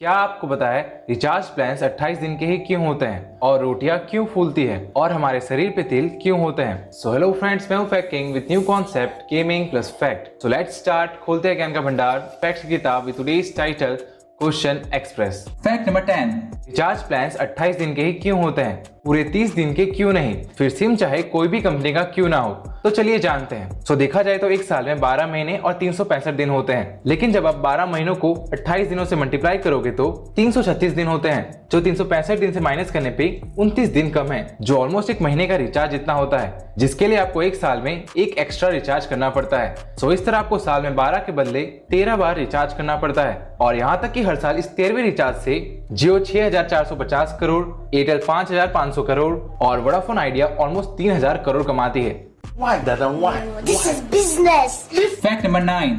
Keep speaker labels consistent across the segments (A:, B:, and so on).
A: क्या आपको पता है रिचार्ज प्लान्स 28 दिन के ही क्यों होते हैं और रोटियां क्यों फूलती है और हमारे शरीर पे तिल क्यों होते हैं? सो हेलो फ्रेंड्स, मैं हूं fact king with new concept gaming plus fact. So let's start. खोलते हैं ज्ञान का भंडार, फैक्ट्स की किताब with today's title question express.
B: Fact number 10,
A: recharge plans 28 दिन के ही क्यों होते हैं, पूरे 30 दिन के क्यों नहीं, फिर सिम चाहे कोई भी कंपनी का क्यों ना हो? तो चलिए जानते हैं। सो देखा जाए तो एक साल में 12 महीने और 365 दिन होते हैं, लेकिन जब आप 12 महीनों को 28 दिनों से मल्टीप्लाई करोगे तो 336 दिन होते हैं, जो 365 दिन से माइनस करने पे 29 दिन कम है, जो ऑलमोस्ट एक महीने का रिचार्ज जितना होता है, जिसके लिए आपको एक साल में एक एक्स्ट्रा रिचार्ज करना पड़ता है। सो इस तरह आपको साल में 12 के बदले 13 बार रिचार्ज करना पड़ता है। और यहाँ तक कि हर साल इस 13वें रिचार्ज से जियो 6450 करोड़, एयरटेल 5500 करोड़ और वोडाफोन आइडिया ऑलमोस्ट 3000 करोड़ कमाती है।
C: Why, Dada? Why? This is business.
B: Fact number 9,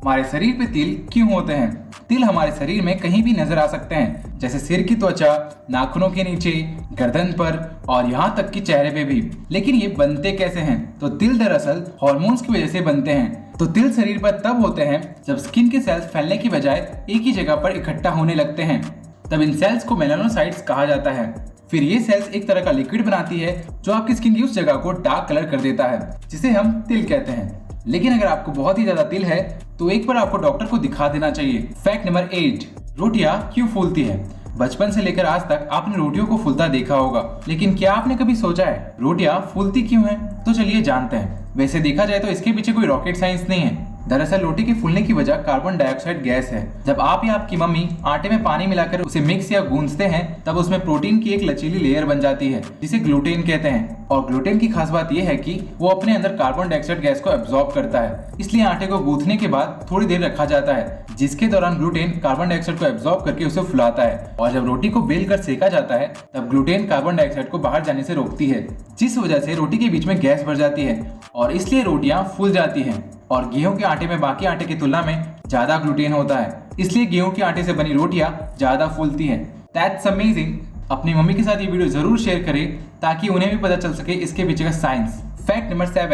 B: हमारे शरीर पे तिल क्यों होते हैं? तिल हमारे शरीर में कहीं भी नजर आ सकते हैं, जैसे सिर की त्वचा, नाखूनों के नीचे, गर्दन पर और यहाँ तक कि चेहरे पे भी। लेकिन ये बनते कैसे हैं? तो तिल दरअसल हार्मोन्स की वजह से बनते हैं। तो तिल शरीर पर तब होते हैं जब स्किन के सेल्स फैलने की बजाय एक ही जगह पर इकट्ठा होने लगते हैं। तब इन सेल्स को मेलानोसाइट्स कहा जाता है। फिर ये सेल्स एक तरह का लिक्विड बनाती है जो आपकी स्किन की उस जगह को डार्क कलर कर देता है, जिसे हम तिल कहते हैं। लेकिन अगर आपको बहुत ही ज्यादा तिल है तो एक बार आपको डॉक्टर को दिखा देना चाहिए। फैक्ट नंबर 8, रोटियां क्यों फूलती है? बचपन से लेकर आज तक आपने रोटियों को फूलता देखा होगा, लेकिन क्या आपने कभी सोचा है रोटियां फूलती क्यों हैं? तो चलिए जानते हैं। वैसे देखा जाए तो इसके पीछे कोई रॉकेट साइंस नहीं है। दरअसल रोटी के फूलने की वजह कार्बन डाइऑक्साइड गैस है। जब आप या आपकी मम्मी आटे में पानी मिलाकर उसे मिक्स या गूंथते हैं, तब उसमें प्रोटीन की एक लचीली लेयर बन जाती है, जिसे ग्लूटेन कहते हैं। और ग्लूटेन की खास बात यह है कि वो अपने अंदर कार्बन डाइऑक्साइड गैस को एब्जॉर्ब करता है। इसलिए आटे को गूंथने के बाद थोड़ी देर रखा जाता है, जिसके दौरान ग्लूटेन कार्बन डाइऑक्साइड को एब्जॉर्ब करके उसे फुलाता है। और जब रोटी को बेल कर सेका जाता है, तब ग्लूटेन कार्बन डाइऑक्साइड को बाहर जाने से रोकती है, जिस वजह से रोटी के बीच में गैस भर जाती है और इसलिए रोटियां फूल जाती हैं। और गेहूं के आटे में बाकी आटे की तुलना में ज्यादा ग्लूटेन होता है, इसलिए गेहूं के आटे से बनी रोटियां ज्यादा फूलती हैं। That's amazing. अपनी मम्मी के साथ ये वीडियो जरूर शेयर करें ताकि उन्हें भी पता चल सके इसके पीछे का साइंस। फैक्ट नंबर 7,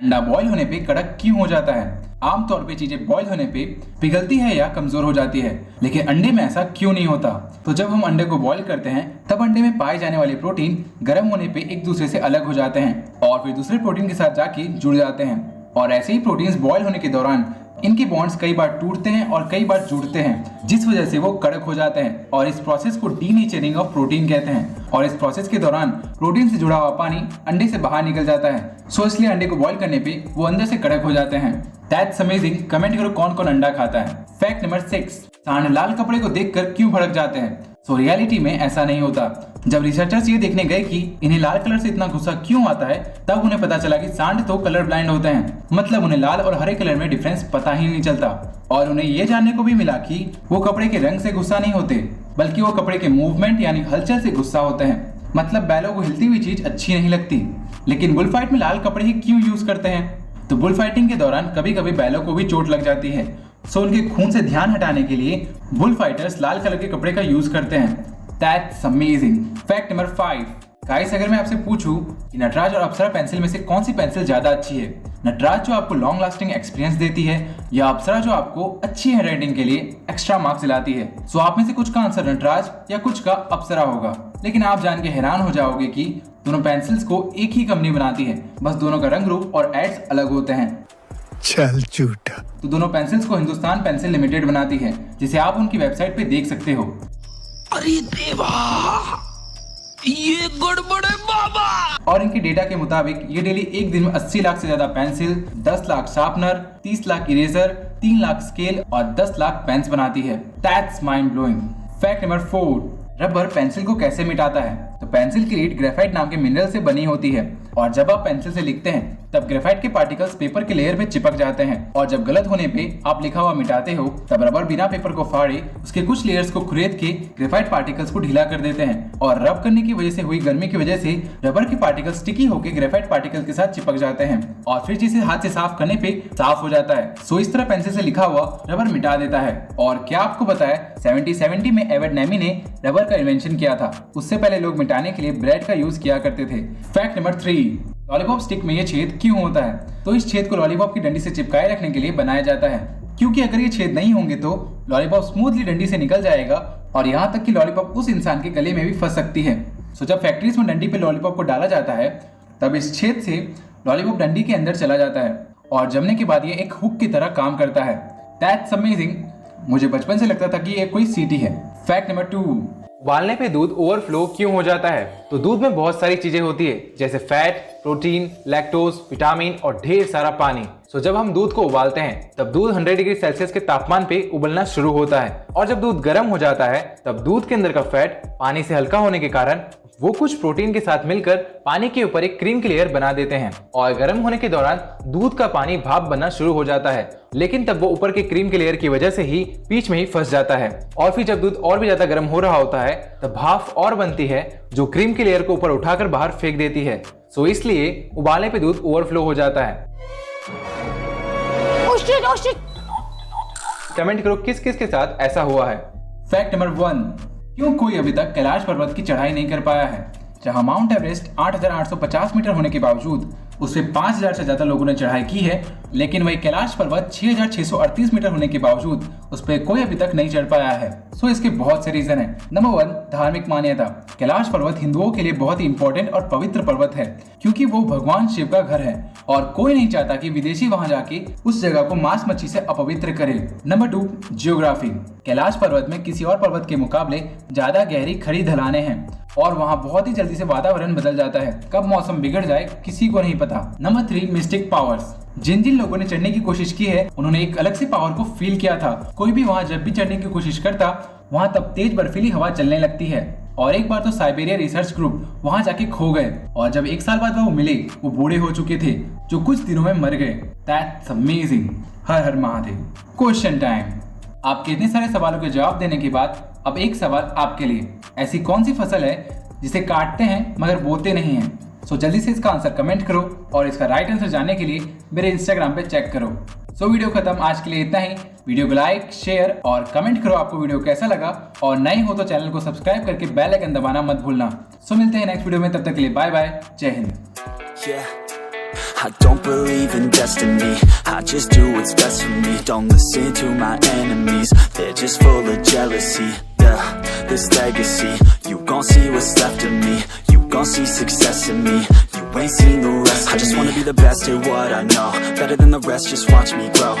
B: अंडा बॉईल होने पे कड़क क्यों हो जाता है? आमतौर पे चीजें बॉईल होने पे पिघलती है या कमजोर हो जाती है, लेकिन अंडे में ऐसा क्यों नहीं होता? तो जब हम अंडे को बॉईल करते हैं, तब अंडे में पाए जाने वाले प्रोटीन गर्म होने पे एक दूसरे से अलग हो जाते हैं और फिर दूसरे प्रोटीन के साथ जाके जुड़ जाते हैं। और ऐसे ही प्रोटीन्स बॉईल होने के दौरान इनके बॉन्ड्स कई बार टूटते हैं और कई बार जुड़ते हैं, जिस वजह से वो कड़क हो जाते हैं। और इस प्रोसेस को डीनेचरिंग ऑफ प्रोटीन कहते हैं। और इस प्रोसेस के दौरान प्रोटीन से जुड़ा हुआ पानी अंडे से बाहर निकल जाता है। सो इसलिए अंडे को बॉईल करने पे वो अंदर से कड़क हो जाते हैं। That's amazing. कमेंट करो कौन कौन अंडा खाता है। फैक्ट नंबर 6, सांड लाल कपड़े को देखकर क्यों भड़क जाते हैं? सो रियलिटी में ऐसा नहीं होता। जब रिसर्चर्स ये देखने गए कि इन्हें लाल कलर से इतना गुस्सा क्यों आता है, तब उन्हें पता चला कि सांड तो कलर ब्लाइंड होते हैं, मतलब उन्हें लाल और हरे कलर में डिफरेंस पता ही नहीं चलता। और उन्हें ये जानने को भी मिला कि वो कपड़े के रंग से गुस्सा नहीं होते, बल्कि वो कपड़े के मूवमेंट यानी हलचल से गुस्सा होते हैं। मतलब बैलों को हिलती हुई चीज अच्छी नहीं लगती। लेकिन बुल फाइट में लाल कपड़े ही क्यों यूज करते हैं? तो बुल फाइटिंग के दौरान कभी कभी बैलों को भी चोट लग जाती है, सो उनके खून से ध्यान हटाने के लिए बुल फाइटर्स लाल कलर के कपड़े का यूज करते हैं। That's amazing. Fact number 5, guys अगर मैं आपसे पूछूं कि नटराज और अप्सरा पेंसिल में से कौन सी पेंसिल ज्यादा अच्छी है? नटराज जो आपको लॉन्ग लास्टिंग एक्सपीरियंस देती है, या अप्सरा जो आपको अच्छी हैंडराइटिंग के लिए एक्स्ट्रा मार्क्स दिलाती है? सो आप में से कुछ का आंसर नटराज या कुछ का अप्सरा होगा। लेकिन आप जान के हैरान हो जाओगे कि दोनों पेंसिल्स को एक ही कंपनी बनाती है, बस दोनों का रंग रूप और एड्स अलग होते हैं।
D: चल झूठा।
B: तो दोनों पेंसिल्स को हिंदुस्तान पेंसिल लिमिटेड बनाती है, जिसे आप उनकी वेबसाइट पे देख सकते हो।
C: अरे देवा, ये गड़बड़ है बाबा।
B: और इनके डेटा के मुताबिक ये डेली एक दिन में 80 लाख से ज्यादा pencil, 10 lakh sharpener, 30 lakh eraser, 3 lakh scale और 10 लाख पेन्स बनाती है। That's mind blowing. Fact number 4, rubber pencil को कैसे मिटाता है? तो पेंसिल की लीड ग्रेफाइट नाम के मिनरल से बनी होती है, और जब आप पेंसिल से लिखते हैं तब ग्रेफाइट के पार्टिकल्स पेपर के लेयर में चिपक जाते हैं। और जब गलत होने पे आप लिखा हुआ मिटाते हो, तब रबर बिना पेपर को फाड़े उसके कुछ लेयर्स को खुरेद के ग्रेफाइट पार्टिकल्स को ढीला कर देते हैं। और रब करने की वजह से हुई गर्मी की वजह से रबर के पार्टिकल्स स्टिकी होकर ग्रेफाइट पार्टिकल के साथ चिपक जाते हैं, और फिर जिसे हाथ से साफ करने पे साफ हो जाता है। सो इस तरह पेंसिल से लिखा हुआ रबर मिटा देता है। और क्या आपको पता है 1770 में एवड नेमी ने रबर का इन्वेंशन किया था। उससे पहले लोग मिटाने के लिए ब्रेड का यूज किया करते थे। फैक्ट नंबर 3, लॉलीपॉप स्टिक में ये छेद क्यों होता है? तो इस छेद को लॉलीपॉप की डंडी से चिपकाए रखने के लिए बनाया जाता है। क्योंकि अगर ये छेद नहीं होंगे तो लॉलीपॉप स्मूथली डंडी से निकल जाएगा और यहाँ तक कि लॉलीपॉप उस इंसान के गले में भी फंस सकती है। सो जब फैक्ट्रीज में डंडी पे लॉलीपॉप को डाला जाता है तब इस छेद से लॉलीपॉप डंडी के अंदर चला जाता है और जमने के बाद ये एक हुक की तरह काम करता है। That's amazing. मुझे बचपन से लगता था कि ये कोई सीटी है। फैक्ट नंबर 2,
A: उबालने पे दूध ओवरफ्लो क्यों हो जाता है? तो दूध में बहुत सारी चीजें होती है जैसे फैट, प्रोटीन, लैक्टोज, विटामिन और ढेर सारा पानी। सो जब हम दूध को उबालते हैं तब दूध 100 डिग्री सेल्सियस के तापमान पे उबलना शुरू होता है और जब दूध गर्म हो जाता है तब दूध के अंदर का फैट पानी से हल्का होने के कारण वो कुछ प्रोटीन के साथ मिलकर पानी के ऊपर एक क्रीम की लेयर बना देते हैं और गर्म होने के दौरान दूध का पानी भाप बनना शुरू हो जाता है, लेकिन तब वो ऊपर के क्रीम की लेयर की वजह से ही बीच में ही फंस जाता है और फिर जब दूध और भी ज्यादा गर्म हो रहा होता है तब भाप और बनती है जो क्रीम की लेयर को ऊपर उठाकर बाहर फेंक देती है। सो इसलिए उबालने पे दूध ओवरफ्लो हो जाता है। कमेंट करो किस किस के साथ ऐसा हुआ है।
B: फैक्ट नंबर 1, क्यों कोई अभी तक कैलाश पर्वत की चढ़ाई नहीं कर पाया है? जहां माउंट एवरेस्ट 8,850 मीटर होने के बावजूद उससे 5,000 से ज्यादा लोगों ने चढ़ाई की है, लेकिन वही कैलाश पर्वत 6,638 मीटर होने के बावजूद उस पर कोई अभी तक नहीं चढ़ पाया है। सो इसके बहुत से रीजन है। नंबर 1, धार्मिक मान्यता। कैलाश पर्वत हिंदुओं के लिए बहुत ही इंपॉर्टेंट और पवित्र पर्वत है क्योंकि वो भगवान शिव का घर है और कोई नहीं चाहता कि विदेशी वहां जाके उस जगह को मांस मच्छी से अपवित्र करे। Number 2, geography. कैलाश पर्वत में किसी और पर्वत के मुकाबले ज्यादा गहरी खड़ी ढलानें हैं और वहाँ बहुत ही जल्दी से वातावरण बदल जाता है। कब मौसम बिगड़ जाए किसी को नहीं पता। Number 3, mystic powers. जिन जिन लोगों ने चढ़ने की कोशिश की है उन्होंने एक अलग से पावर को फील किया था। कोई भी वहाँ जब भी चढ़ने की कोशिश करता वहाँ तब तेज बर्फीली हवा चलने लगती है और एक बार तो साइबेरिया रिसर्च ग्रुप वहाँ जाके खो गए और जब 1 साल बाद वो मिले वो बूढ़े हो चुके थे जो कुछ दिनों में मर गए। That's amazing. Her her Mahadev. Question time. आपके इतने सारे सवालों के जवाब देने के बाद अब एक सवाल आपके लिए। ऐसी कौन सी फसल है जिसे काटते हैं मगर बोते नहीं हैं? सो जल्दी से इसका आंसर कमेंट करो और इसका राइट आंसर जानने के लिए मेरे इंस्टाग्राम पे चेक करो। सो वीडियो खत्म। आज के लिए इतना ही। वीडियो को लाइक, शेयर और कमेंट करो आपको वीडियो कैसा लगा और नए हो तो चैनल को सब्सक्राइब करके बेल आइकन दबाना मत भूलना। सो मिलते हैं नेक्स्ट वीडियो में, तब तक के लिए बाय बाय। जय Hind.
E: I don't believe in destiny, I just do what's best for me. Don't listen to my enemies, they're just full of jealousy. Yeah, this legacy, you gon' see what's left of me. You gon' see success in me, you ain't seen the rest of me. I just wanna be the best at what I know, better than the rest, just watch me grow.